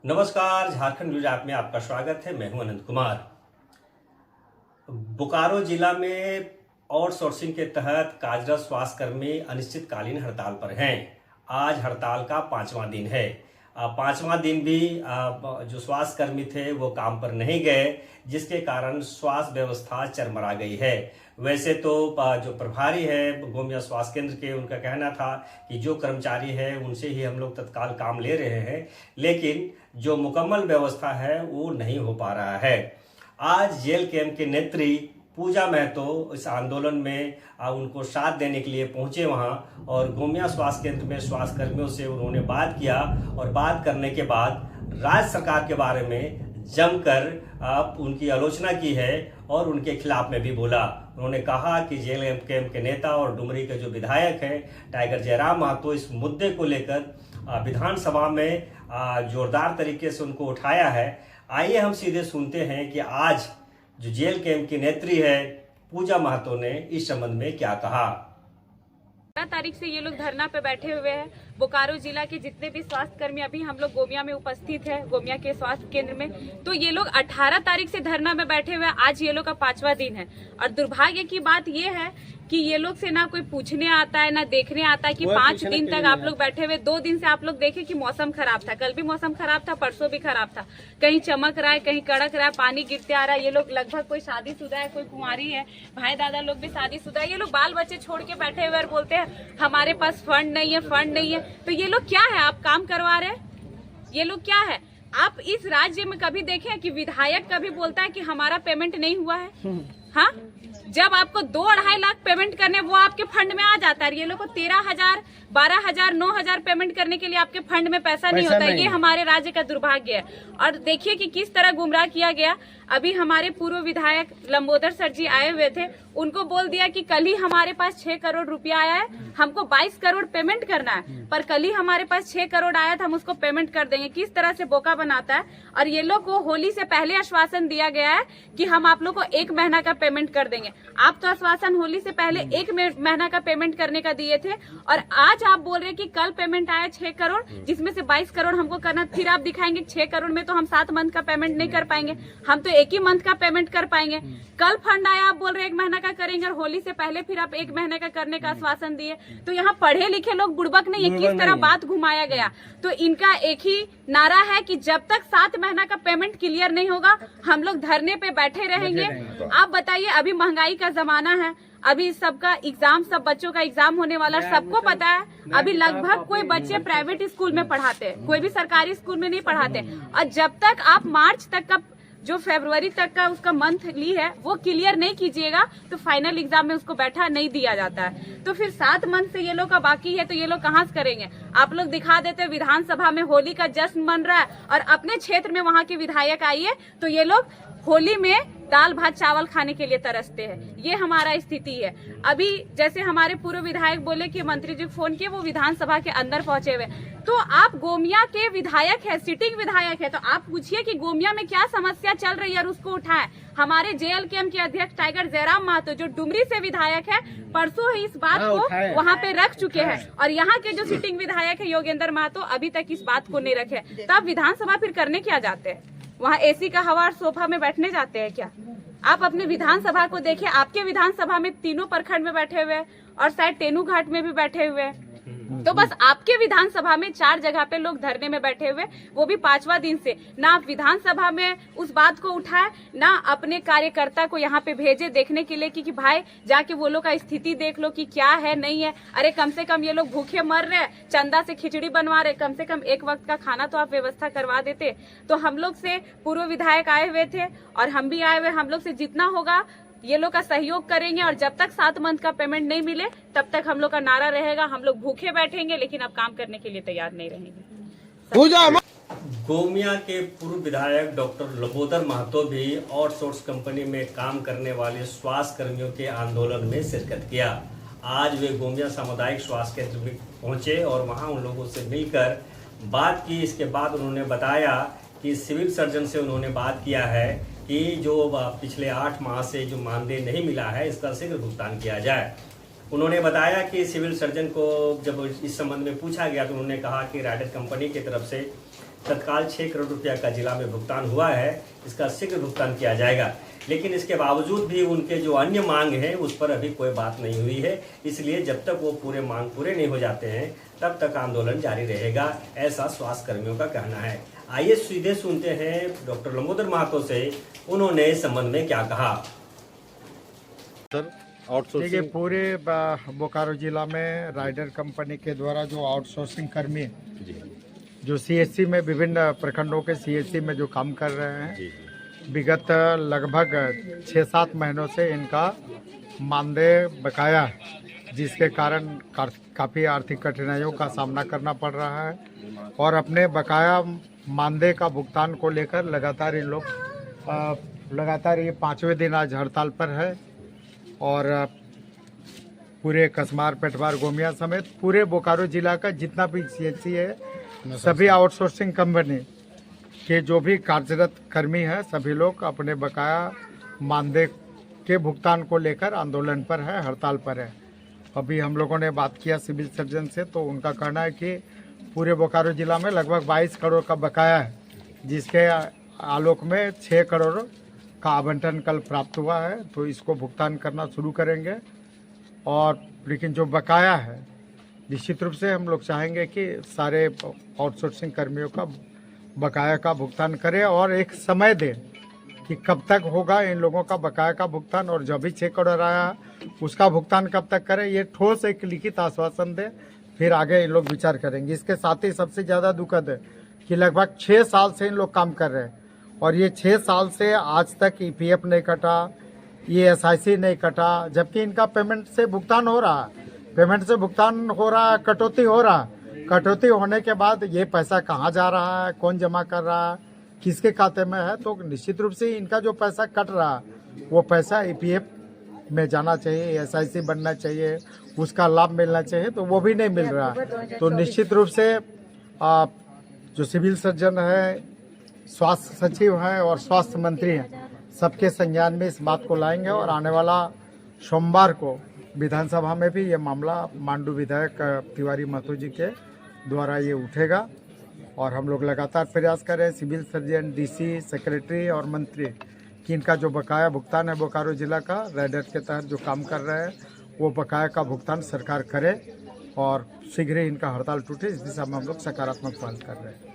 नमस्कार, Jharkhand news app में आपका स्वागत है। मैं हूं अनंत कुमार। बोकारो जिला में आउटसोर्सिंग के तहत कार्यरत स्वास्थ्यकर्मी अनिश्चितकालीन हड़ताल पर हैं। आज हड़ताल का 5वां दिन है। 5वां दिन भी जो स्वास्थ्यकर्मी थे वो काम पर नहीं गए, जिसके कारण स्वास्थ्य व्यवस्था चरमरा गई है। वैसे तो जो प्रभारी है गोमिया स्वास्थ्य केंद्र के, उनका कहना था कि जो कर्मचारी है उनसे ही हम लोग तत्काल काम ले रहे हैं, लेकिन जो मुकम्मल व्यवस्था है वो नहीं हो पा रहा है। आज जेल कैंप के नेत्री पूजा महतो इस आंदोलन में उनको साथ देने के लिए पहुंचे वहां, और गोमिया स्वास्थ्य केंद्र में स्वास्थ्य कर्मियों से उन्होंने बात किया और बात करने के बाद राज्य सरकार के बारे में जमकर उनकी आलोचना की है और उनके खिलाफ में भी बोला। उन्होंने कहा कि जेल कैंप के नेता और डुमरी के जो विधायक हैं टाइगर जयराम महतो इस मुद्दे को लेकर विधानसभा में जोरदार तरीके से उनको उठाया है। आइए हम सीधे सुनते हैं कि आज जो जेल कैंप की नेत्री है पूजा महतो ने इस संबंध में क्या कहा। 18 तारीख से ये लोग धरना पे बैठे हुए हैं। बोकारो जिला के जितने भी स्वास्थ्य कर्मी, अभी हम लोग गोमिया में उपस्थित है, गोमिया के स्वास्थ्य केंद्र में, तो ये लोग 18 तारीख से धरना में बैठे हुए हैं। आज ये लोग का 5वां दिन है और दुर्भाग्य की बात ये है कि ये लोग से ना कोई पूछने आता है ना देखने आता है कि 5 दिन तक आप लोग बैठे हुए। 2 दिन से आप लोग देखे कि मौसम खराब था, कल भी मौसम खराब था, परसों भी खराब था, कहीं चमक रहा है कहीं कड़क रहा है, पानी गिरते आ रहा है। ये लोग लगभग कोई शादीशुदा है, कोई कुंवारी है, भाई दादा लोग भी शादीशुदा है। ये लोग बाल बच्चे छोड़ के बैठे हुए और बोलते हैं हमारे पास फंड नहीं है, फंड नहीं है। तो ये लोग क्या है, आप काम करवा रहे हैं? ये लोग क्या है? आप इस राज्य में कभी देखे कि विधायक कभी बोलता है कि हमारा पेमेंट नहीं हुआ है? हाँ, जब आपको 2-2.5 लाख पेमेंट करने वो आपके फंड में आ जाता है। ये लोग को 13,000, 12,000, 9,000 पेमेंट करने के लिए आपके फंड में पैसा नहीं होता है। ये हमारे राज्य का दुर्भाग्य है। और देखिए कि किस तरह गुमराह किया गया। अभी हमारे पूर्व विधायक लंबोदर सर जी आए हुए थे, उनको बोल दिया कि कल ही हमारे पास 6 करोड़ रुपया आया है, हमको 22 करोड़ पेमेंट करना है, पर कल ही हमारे पास 6 करोड़ आया था, हम उसको पेमेंट कर देंगे। किस तरह से बोका बनाता है। और ये लोग को होली से पहले आश्वासन दिया गया है कि हम आप लोग को 1 महीना का पेमेंट कर देंगे। आप तो आश्वासन होली से पहले 1 महीना का पेमेंट करने का दिए थे, और आज आप बोल रहे हैं कि कल पेमेंट आया 6 करोड़, जिसमें से 22 करोड़ हमको करना। फिर आप दिखाएंगे 6 करोड़ में तो हम 7 मंथ का पेमेंट नहीं कर पाएंगे, हम तो 1 ही मंथ का पेमेंट कर पाएंगे। कल फंड आया, आप बोल रहे 1 महीना का करेंगे, और होली से पहले फिर आप 1 महीने का करने का आश्वासन दिए। तो यहाँ पढ़े लिखे लोग बुड़बक नहीं है, किस तरह बात घुमाया गया। तो इनका एक ही नारा है कि जब तक 7 महीना का पेमेंट क्लियर नहीं होगा हम लोग धरने पे बैठे रहेंगे। आप बताइए, अभी महंगाई का जमाना है, अभी सबका एग्जाम, सब बच्चों का एग्जाम होने वाला, सबको पता है। अभी लगभग कोई बच्चे प्राइवेट स्कूल में पढ़ाते हैं, कोई भी सरकारी स्कूल में नहीं पढ़ाते। और जब तक आप मार्च तक का, जो फरवरी तक का उसका मंथली है, वो क्लियर नहीं कीजिएगा तो फाइनल एग्जाम में उसको बैठा नहीं दिया जाता है। तो फिर 7 मंथ से ये लोग का बाकी है, तो ये लोग कहाँ से करेंगे? आप लोग दिखा देते विधानसभा में होली का जश्न मन रहा है, और अपने क्षेत्र में वहाँ के विधायक आइए तो ये लोग होली में दाल भात चावल खाने के लिए तरसते हैं। ये हमारा स्थिति है। अभी जैसे हमारे पूर्व विधायक बोले कि मंत्री जी फोन किए, वो विधानसभा के अंदर पहुंचे हुए। तो आप गोमिया के विधायक है, सिटिंग विधायक है, तो आप पूछिए कि गोमिया में क्या समस्या चल रही है और उसको उठाए। हमारे जेल कैंप के अध्यक्ष टाइगर जयराम महतो जो डुमरी से विधायक है, परसों ही इस बात को वहाँ पे रख चुके हैं, और यहाँ के जो सिटिंग विधायक है योगेंद्र महतो अभी तक इस बात को नहीं रखे। तो आप विधानसभा फिर करने क्या जाते हैं? वहाँ एसी का हवा और सोफा में बैठने जाते हैं क्या? आप अपने विधानसभा को देखिए। आपके विधानसभा में तीनों प्रखंड में बैठे हुए हैं और शायद टेनू घाट में भी बैठे हुए हैं। तो बस आपके विधानसभा में 4 जगह पे लोग धरने में बैठे हुए, वो भी 5वां दिन से। ना आप विधानसभा में उस बात को उठाए, ना अपने कार्यकर्ता को यहाँ पे भेजे देखने के लिए कि भाई जाके वो लोग का स्थिति देख लो कि क्या है नहीं है। अरे कम से कम ये लोग भूखे मर रहे, चंदा से खिचड़ी बनवा रहे, कम से कम 1 वक्त का खाना तो आप व्यवस्था करवा देते। तो हम लोग से पूर्व विधायक आए हुए थे और हम भी आए हुए, हम लोग से जितना होगा ये लोग का सहयोग करेंगे। और जब तक 7 मंथ का पेमेंट नहीं मिले तब तक हम लोग का नारा रहेगा, हम लोग भूखे बैठेंगे, लेकिन अब काम करने के लिए तैयार नहीं रहेंगे। गोमिया के पूर्व विधायक डॉक्टर लंबोदर महतो भी आउटसोर्स कंपनी में काम करने वाले स्वास्थ्य कर्मियों के आंदोलन में शिरकत किया। आज वे गोमिया सामुदायिक स्वास्थ्य केंद्र में पहुंचे और वहां उन लोगों से मिलकर बात की। इसके बाद उन्होंने बताया कि सिविल सर्जन से उन्होंने बात किया है कि जो पिछले 8 माह से जो मानदेय नहीं मिला है इसका शीघ्र भुगतान किया जाए। उन्होंने बताया कि सिविल सर्जन को जब इस संबंध में पूछा गया तो उन्होंने कहा कि राइडर कंपनी की तरफ से तत्काल 6 करोड़ रुपया का जिला में भुगतान हुआ है, इसका शीघ्र भुगतान किया जाएगा। लेकिन इसके बावजूद भी उनके जो अन्य मांग है उस पर अभी कोई बात नहीं हुई है, इसलिए जब तक वो पूरे मांग पूरे नहीं हो जाते हैं तब तक आंदोलन जारी रहेगा, ऐसा स्वास्थ्य कर्मियों का कहना है। आइए सीधे सुनते हैं डॉक्टर लंबोदर महतो से, उन्होंने इस संबंध में क्या कहा। सर देखिए, पूरे बोकारो जिला में राइडर कंपनी के द्वारा जो आउटसोर्सिंग कर्मी जो सीएससी में विभिन्न प्रखंडों के सीएससी में जो काम कर रहे हैं, विगत लगभग 6-7 महीनों से इनका मानदेय बकाया है, जिसके कारण काफ़ी आर्थिक कठिनाइयों का सामना करना पड़ रहा है और अपने बकाया मानदेय का भुगतान को लेकर लगातार इन लोग लगातार ये 5वें दिन आज हड़ताल पर है और पूरे कसमार, पेटवार, गोमिया समेत पूरे बोकारो जिला का जितना भी सीएससी है, सभी आउटसोर्सिंग कंपनी के जो भी कार्यरत कर्मी हैं, सभी लोग अपने बकाया मानदेय के भुगतान को लेकर आंदोलन पर है, हड़ताल पर है। अभी हम लोगों ने बात किया सिविल सर्जन से, तो उनका कहना है कि पूरे बोकारो जिला में लगभग 22 करोड़ का बकाया है, जिसके आलोक में 6 करोड़ का आवंटन कल प्राप्त हुआ है, तो इसको भुगतान करना शुरू करेंगे। और लेकिन जो बकाया है, निश्चित रूप से हम लोग चाहेंगे कि सारे आउटसोर्सिंग कर्मियों का बकाया का भुगतान करें और एक समय दें कि कब तक होगा इन लोगों का बकाया का भुगतान, और जब भी 6 करोड़ आया उसका भुगतान कब तक करें, ये ठोस एक लिखित आश्वासन दें, फिर आगे इन लोग विचार करेंगे। इसके साथ ही सबसे ज़्यादा दुखद है कि लगभग 6 साल से इन लोग काम कर रहे हैं और ये 6 साल से आज तक ईपीएफ नहीं कटा, ESIC नहीं कटा, जबकि इनका पेमेंट से भुगतान हो रहा है, पेमेंट से भुगतान हो रहा है, कटौती हो रहा है। कटौती होने के बाद ये पैसा कहाँ जा रहा है, कौन जमा कर रहा है, किसके खाते में है, तो निश्चित रूप से इनका जो पैसा कट रहा है वो पैसा EPF में जाना चाहिए, ESIC बनना चाहिए, उसका लाभ मिलना चाहिए, तो वो भी नहीं मिल रहा। तो निश्चित रूप से जो सिविल सर्जन है, स्वास्थ्य सचिव हैं और स्वास्थ्य मंत्री हैं, सबके संज्ञान में इस बात को लाएंगे और आने वाला सोमवार को विधानसभा में भी ये मामला मांडू विधायक तिवारी महतो जी के द्वारा ये उठेगा और हम लोग लगातार प्रयास कर रहे हैं, सिविल सर्जन, DC, सेक्रेटरी और मंत्री कि इनका जो बकाया भुगतान है बोकारो जिला का राइडर के तहत जो काम कर रहे हैं, वो बकाया का भुगतान सरकार करे और शीघ्र ही इनका हड़ताल टूटे, इस दिशा में हम लोग सकारात्मक पहल कर रहे हैं।